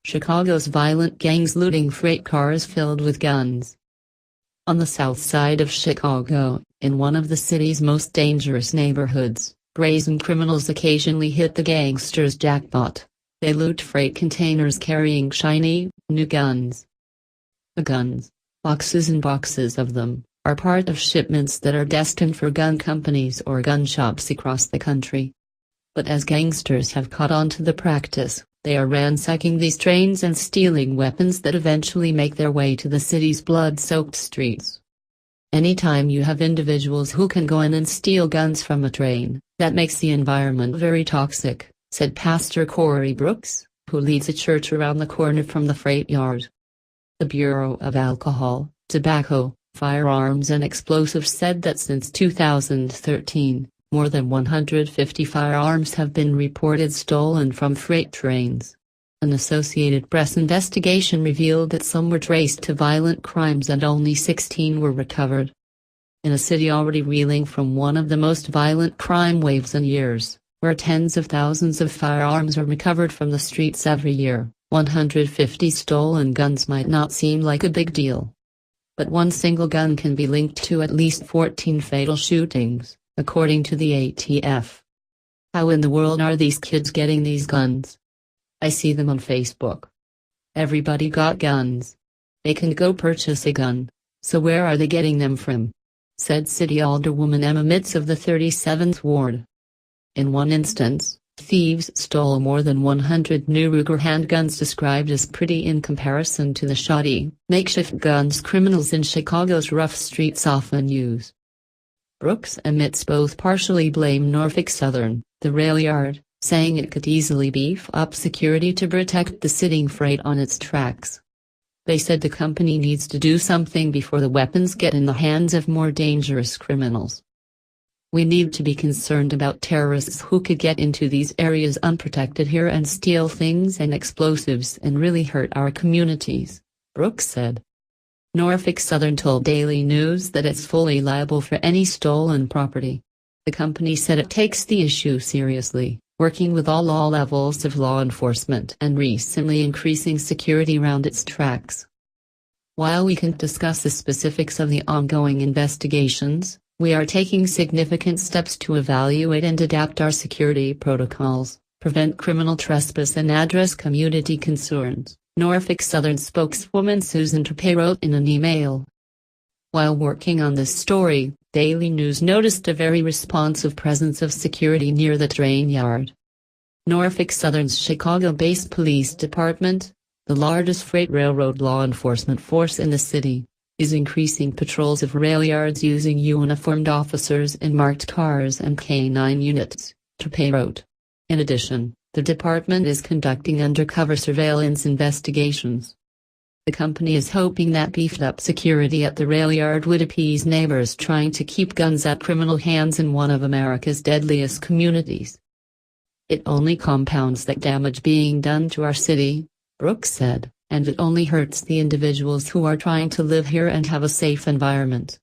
Chicago's violent gangs looting freight cars filled with guns. On the south side of Chicago, in one of the city's most dangerous neighborhoods, brazen criminals occasionally hit the gangsters' jackpot. They loot freight containers carrying shiny, new guns. The guns, boxes and boxes of them, are part of shipments that are destined for gun companies or gun shops across the country. But as gangsters have caught on to the practice, they are ransacking these trains and stealing weapons that eventually make their way to the city's blood-soaked streets. Anytime you have individuals who can go in and steal guns from a train, that makes the environment very toxic, said Pastor Corey Brooks, who leads a church around the corner from the freight yard. The Bureau of Alcohol, Tobacco, Firearms and Explosives said that since 2013, more than 150 firearms have been reported stolen from freight trains. An Associated Press investigation revealed that some were traced to violent crimes and only 16 were recovered. In a city already reeling from one of the most violent crime waves in years, where tens of thousands of firearms are recovered from the streets every year, 150 stolen guns might not seem like a big deal. But one single gun can be linked to at least 14 fatal shootings, according to the ATF. How in the world are these kids getting these guns? I see them on Facebook. Everybody got guns. They can go purchase a gun, so where are they getting them from? Said City Alderwoman Emma Mitz of the 37th Ward. In one instance, thieves stole more than 100 new Ruger handguns described as pretty in comparison to the shoddy, makeshift guns criminals in Chicago's rough streets often use. Brooks and Mitz both partially blame Norfolk Southern, the rail yard, saying it could easily beef up security to protect the sitting freight on its tracks. They said the company needs to do something before the weapons get in the hands of more dangerous criminals. We need to be concerned about terrorists who could get into these areas unprotected here and steal things and explosives and really hurt our communities, Brooks said. Norfolk Southern told Daily News that it's fully liable for any stolen property. The company said it takes the issue seriously, working with all levels of law enforcement and recently increasing security around its tracks. While we can't discuss the specifics of the ongoing investigations, we are taking significant steps to evaluate and adapt our security protocols, prevent criminal trespass and address community concerns, Norfolk Southern spokeswoman Susan Trapay wrote in an email. While working on this story, Daily News noticed a very responsive presence of security near the train yard. Norfolk Southern's Chicago-based police department, the largest freight railroad law enforcement force in the city, is increasing patrols of rail yards using uniformed officers in marked cars and K-9 units, Trapay wrote. In addition, the department is conducting undercover surveillance investigations. The company is hoping that beefed-up security at the rail yard would appease neighbors trying to keep guns out of criminal hands in one of America's deadliest communities. It only compounds the damage being done to our city, Brooks said, and it only hurts the individuals who are trying to live here and have a safe environment.